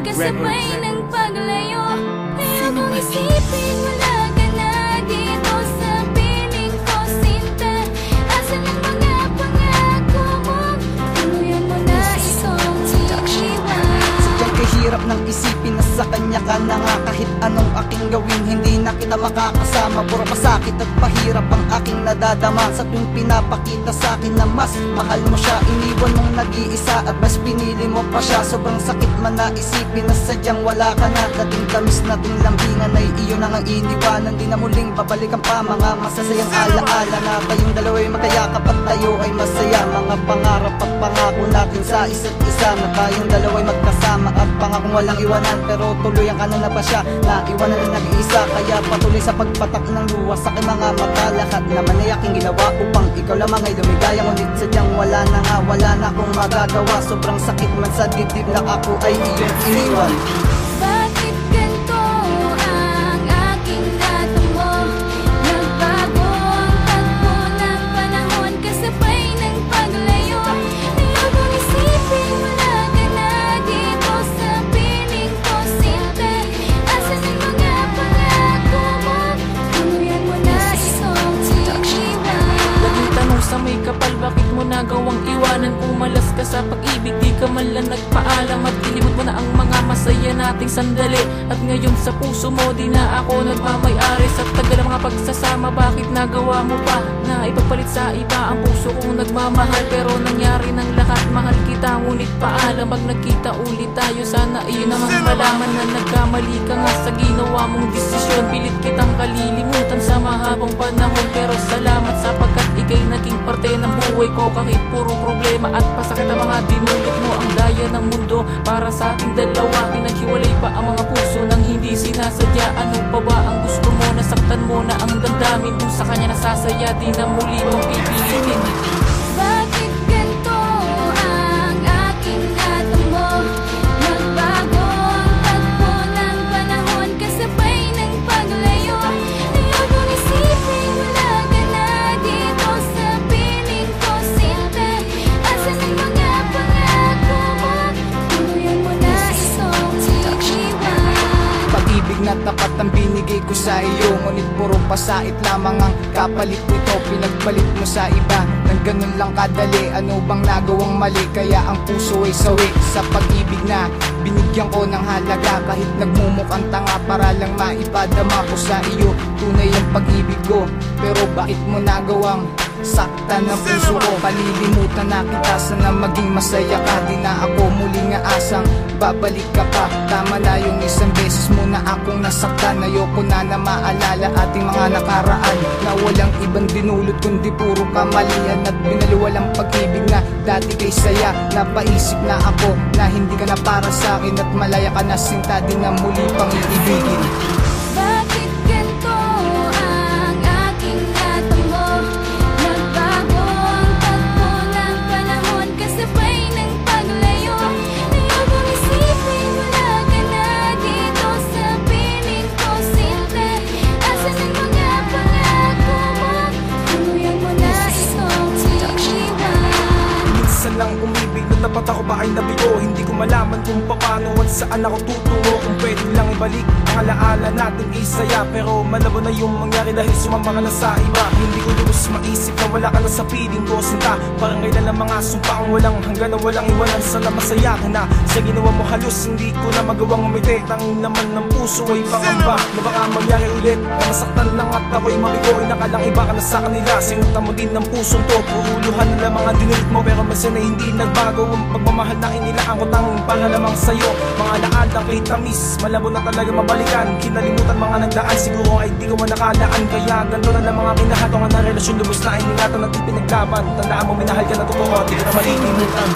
kasabay ng paglayo. Kaya kung isipin wala ka na dito sa piling ko, sinta. Asan ang mga pangako mo? Tuluyan mo na itong iiwan. Sadyang kahirap ng isipin na sa kanya ka na nga. Kahit anong aking gawin, hindi na kita makakasama. Puro pasakit at pahirap ang aking nadadama. Sa tuwing pinapakita sa akin na mas mahal mo siya, iniwan mong nag-iisa at mas pinili mo pa siya. Sobrang sakit man na isipin na sadyang wala ka na. Dating tamis nating lambingan ay iyo na ngang iniwanan. Di na muling babalikan pa mga masasayang alaala na tayong dalawa'y magkayakap at tayo ay masaya. Mga pangarap at pangako natin sa isa't isa na tayong dalawa'y magkasama at pangakong walang iwanan. Pero tuluyan ka na ba siya na iwanan na nag-iisa? Kaya patuloy sa pagpatak ng luwas sa aking mga mata. Lahat naman ay aking ginawa upang ikaw lamang ay lumigaya. Ngunit sadyang wala na nga, wala na akong magagawa. Sobrang sakit man sa dibdib na ako ay iyong iniwan. Bakit ganito ang aking natamo? Nagbago ang takbo ng panahon kasabay ng paglayo. Kaya kung isipin wala ka na dito sa piling ko, sinta. Asan ang mga pangako mo? Tuluyan mo na itong iiwan. Laging tanong sa may kapal, bakit mo nagawang iwanan? Pumalas ka sa pag-ibig, di ka man lang nagpaalam. At ilimot mo na ang mga masaya nating sandali. At ngayon sa puso mo, di na ako nagmamay-ari. Sa tagal ng mga pagsasama, bakit nagawa mo pa na ipapalit sa iba ang puso kong nagmamahal? Pero nangyari ng lahat, mahal kita, ngunit paalam. Pag nagkita ulit tayo, sana iyon namang malaman na nagkamali ka nga sa ginawa mong desisyon. Pilit kitang kalilimutan sa mahabang panahon, pero salamat sapagkat ika'y naging parte ng buhay ko. Kahit puro problema at pasakit ang mga dinulot mo, ang daya ng mundo para sa ating dalawa. Pinaghiwalay pa ang mga puso nang hindi sinasadya. Ano pa ba ang gusto mo? Nasaktan mo na ang damdamin mo, sa kanya nasasaya, di na muli mong pipilitin. Bakit ganito ang aking natamo? Nagbago ang takbo ng panahon kasabay ng paglayo. Kaya kung isipin wala ka na dito sa piling ko, sinta. Asan ang mga pangako mo? Tuluyan mo na itong iiwan. Pag-ibig na tapat ang binigay ko sa iyo, ngunit puro pasait lamang ang kapalit nito. Pinagpalit mo sa iba nang ganun lang kadali. Ano bang nagawang mali? Kaya ang puso ay sawi sa pag-ibig na binigyan ko ng halaga. Kahit nagmumukhang tanga para lang maipadama ko sa iyo tunay ang pag-ibig ko. Pero bakit mo nagawang saktan ng puso ko? Palilimutan na kita, sana maging masaya ka. Di na ako muling aasang babalik ka pa. Tama na yung isang beses mo na akong nasaktan. Ayoko na maalala ating mga nakaraan na walang ibang dinulot kundi puro kamalian at binaluwalang pag-ibig na dati kay saya. Napaisip na ako na hindi ka na para sa akin at malaya ka na, sinta, di na muli pang iibigin. Bakit ganito ang aking natamo? Nagbago ang takbo ng panahon kasabay ng paglayo. Kaya kung isipin wala ka na dito sa piling ko, sinta. Asan ang mga pangako mo? Tuluyan mo na itong iiwan. Minsan lang umibig na tapat ako ba ay nabigo. Hindi ko malaman kung paano at saan ako tutungo. Kung pwede lang ibalik ang alaala natin isaya. Pero malabo na yung mangyari dahil sumama ka na sa iba. Hindi ko lubos maisip na wala ka na sa piling ko, sinta. Parang kailan ang mga sumpaang walang hanggan na walang iwanan. Sana masaya ka na sa ginawa mo, halos hindi ko na magawang umiti. Tangin naman ng puso ay pangamba na baka mangyari ulit na masaktan lang at ako'y mabigo. Nakalang iba ka na sa kanila, sinunta mo din ng pusong to. Puruluhan na mga dinulit mo, pero minsan ay hindi nagbago ang pagmamahal na inilaan ko tanging para lamang sa'yo. Mga laalang kay tamis, malabo na talaga mabalikan. Kinalimutan mga nagdaan, siguro ay di ko man nakalaan. Kaya ganito na lang mga kinahatongan na relasyon, lubos na iningatan at ipinaglaban. Tandaan mo minahal ka na totoo, di ka na malilimutan.